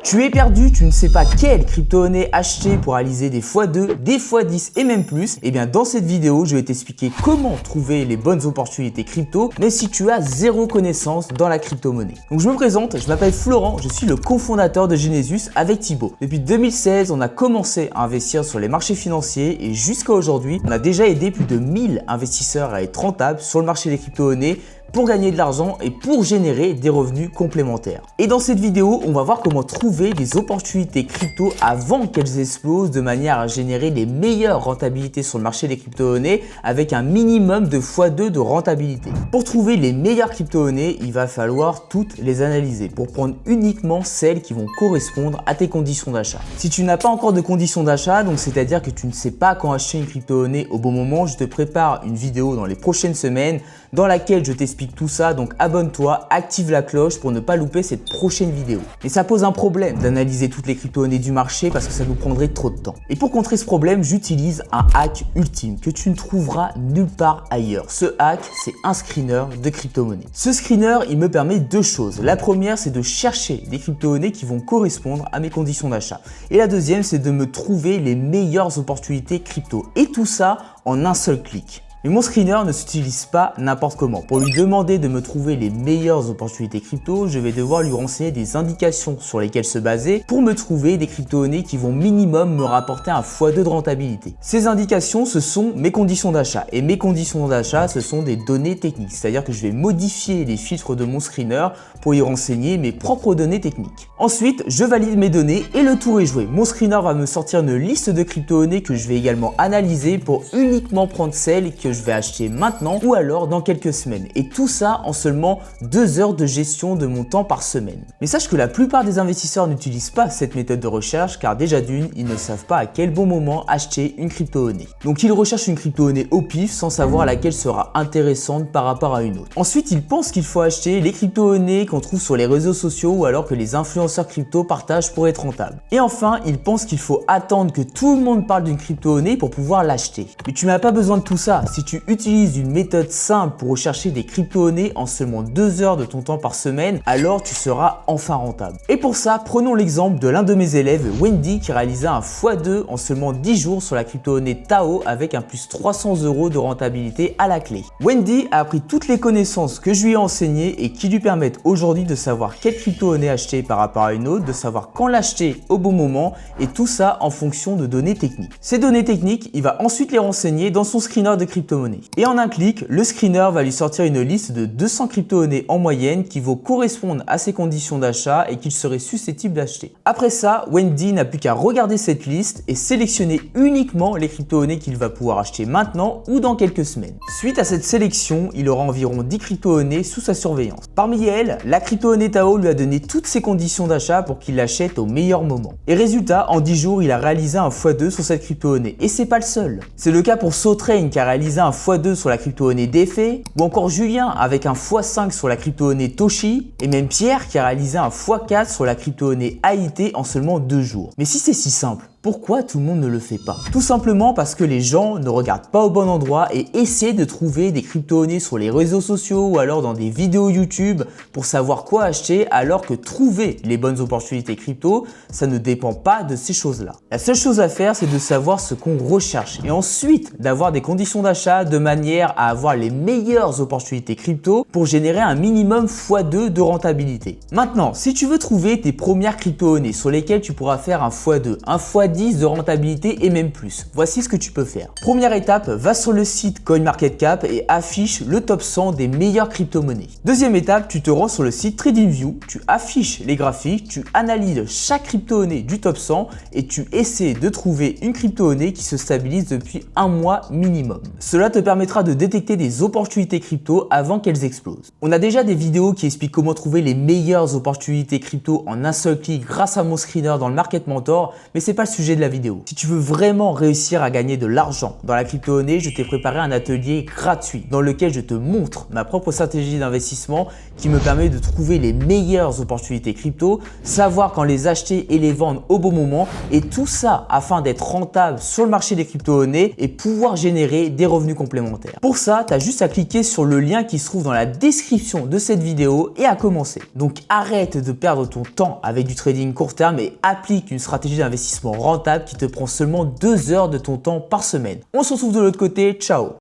Tu es perdu, tu ne sais pas quelle crypto-monnaie acheter pour réaliser des x2, des x10 et même plus. Et bien dans cette vidéo, je vais t'expliquer comment trouver les bonnes opportunités crypto, même si tu as zéro connaissance dans la crypto-monnaie. Donc je me présente, je m'appelle Florent, je suis le cofondateur de Genesis avec Thibaut. Depuis 2016, on a commencé à investir sur les marchés financiers et jusqu'à aujourd'hui, on a déjà aidé plus de 1000 investisseurs à être rentables sur le marché des crypto-monnaies pour gagner de l'argent et pour générer des revenus complémentaires. Et dans cette vidéo, on va voir comment trouver des opportunités crypto avant qu'elles explosent de manière à générer les meilleures rentabilités sur le marché des crypto-monnaies avec un minimum de x2 de rentabilité. Pour trouver les meilleures crypto-monnaies, il va falloir toutes les analyser pour prendre uniquement celles qui vont correspondre à tes conditions d'achat. Si tu n'as pas encore de conditions d'achat, donc c'est-à-dire que tu ne sais pas quand acheter une crypto-monnaie au bon moment, je te prépare une vidéo dans les prochaines semaines dans laquelle je t'explique tout ça, donc abonne-toi, active la cloche pour ne pas louper cette prochaine vidéo. Et ça pose un problème d'analyser toutes les crypto-monnaies du marché parce que ça nous prendrait trop de temps. Et pour contrer ce problème, j'utilise un hack ultime que tu ne trouveras nulle part ailleurs. Ce hack, c'est un screener de crypto-monnaies. Ce screener, il me permet deux choses. La première, c'est de chercher des crypto-monnaies qui vont correspondre à mes conditions d'achat. Et la deuxième, c'est de me trouver les meilleures opportunités crypto. Et tout ça en un seul clic. Mais mon screener ne s'utilise pas n'importe comment. Pour lui demander de me trouver les meilleures opportunités crypto, je vais devoir lui renseigner des indications sur lesquelles se baser pour me trouver des crypto-monnaies qui vont minimum me rapporter un x2 de rentabilité. Ces indications, ce sont mes conditions d'achat. Et mes conditions d'achat, ce sont des données techniques. C'est-à-dire que je vais modifier les filtres de mon screener pour y renseigner mes propres données techniques. Ensuite, je valide mes données et le tour est joué. Mon screener va me sortir une liste de crypto-monnaies que je vais également analyser pour uniquement prendre celles que je vais acheter maintenant ou alors dans quelques semaines. Et tout ça en seulement 2 heures de gestion de mon temps par semaine. Mais sache que la plupart des investisseurs n'utilisent pas cette méthode de recherche car déjà d'une, ils ne savent pas à quel bon moment acheter une crypto-monnaie. Donc ils recherchent une crypto-monnaie au pif sans savoir laquelle sera intéressante par rapport à une autre. Ensuite, ils pensent qu'il faut acheter les crypto-monnaies qu'on trouve sur les réseaux sociaux ou alors que les influenceurs crypto partagent pour être rentables. Et enfin, ils pensent qu'il faut attendre que tout le monde parle d'une crypto-monnaie pour pouvoir l'acheter. Mais tu n'as pas besoin de tout ça. Si tu utilises une méthode simple pour rechercher des crypto-monnaies en seulement 2 heures de ton temps par semaine, alors tu seras enfin rentable. Et pour ça, prenons l'exemple de l'un de mes élèves, Wendy, qui réalisa un x2 en seulement 10 jours sur la crypto-monnaie Tao avec un plus 300 € de rentabilité à la clé. Wendy a appris toutes les connaissances que je lui ai enseignées et qui lui permettent aujourd'hui de savoir quelle crypto-monnaie acheter par rapport à une autre, de savoir quand l'acheter au bon moment et tout ça en fonction de données techniques. Ces données techniques, il va ensuite les renseigner dans son screener de crypto-monnaies. Et en un clic, le screener va lui sortir une liste de 200 crypto-monnaies en moyenne qui vont correspondre à ses conditions d'achat et qu'il serait susceptible d'acheter. Après ça, Wendy n'a plus qu'à regarder cette liste et sélectionner uniquement les crypto-monnaies qu'il va pouvoir acheter maintenant ou dans quelques semaines. Suite à cette sélection, il aura environ 10 crypto-monnaies sous sa surveillance. Parmi elles, la crypto-monnaie Tao lui a donné toutes ses conditions d'achat pour qu'il l'achète au meilleur moment. Et résultat, en 10 jours, il a réalisé un x2 sur cette crypto-monnaie. Et c'est pas le seul. C'est le cas pour SoTrain qui a réalisé un x2 sur la crypto-monnaie DeFi, ou encore Julien avec un x5 sur la crypto-monnaie Toshi, et même Pierre qui a réalisé un x4 sur la crypto-monnaie AIT en seulement 2 jours. Mais si c'est si simple, pourquoi tout le monde ne le fait pas? Tout simplement parce que les gens ne regardent pas au bon endroit et essaient de trouver des crypto-monnaies sur les réseaux sociaux ou alors dans des vidéos YouTube pour savoir quoi acheter, alors que trouver les bonnes opportunités crypto, ça ne dépend pas de ces choses-là. La seule chose à faire, c'est de savoir ce qu'on recherche et ensuite d'avoir des conditions d'achat de manière à avoir les meilleures opportunités crypto pour générer un minimum x2 de rentabilité. Maintenant, si tu veux trouver tes premières crypto-monnaies sur lesquelles tu pourras faire un x2, un x10 de rentabilité et même plus, voici ce que tu peux faire. Première étape, va sur le site CoinMarketCap et affiche le top 100 des meilleures crypto-monnaies. Deuxième étape, tu te rends sur le site TradingView, tu affiches les graphiques, tu analyses chaque crypto-monnaie du top 100 et tu essaies de trouver une crypto-monnaie qui se stabilise depuis un mois minimum. Cela te permettra de détecter des opportunités crypto avant qu'elles explosent. On a déjà des vidéos qui expliquent comment trouver les meilleures opportunités crypto en un seul clic grâce à mon screener dans le Market Mentor, mais c'est pas le sujet sujet de la vidéo. Si tu veux vraiment réussir à gagner de l'argent dans la crypto-monnaie, je t'ai préparé un atelier gratuit dans lequel je te montre ma propre stratégie d'investissement qui me permet de trouver les meilleures opportunités crypto, savoir quand les acheter et les vendre au bon moment et tout ça afin d'être rentable sur le marché des crypto-monnaies et pouvoir générer des revenus complémentaires. Pour ça, tu as juste à cliquer sur le lien qui se trouve dans la description de cette vidéo et à commencer. Donc arrête de perdre ton temps avec du trading court terme et applique une stratégie d'investissement rentable qui te prend seulement 2 heures de ton temps par semaine. On se retrouve de l'autre côté, ciao!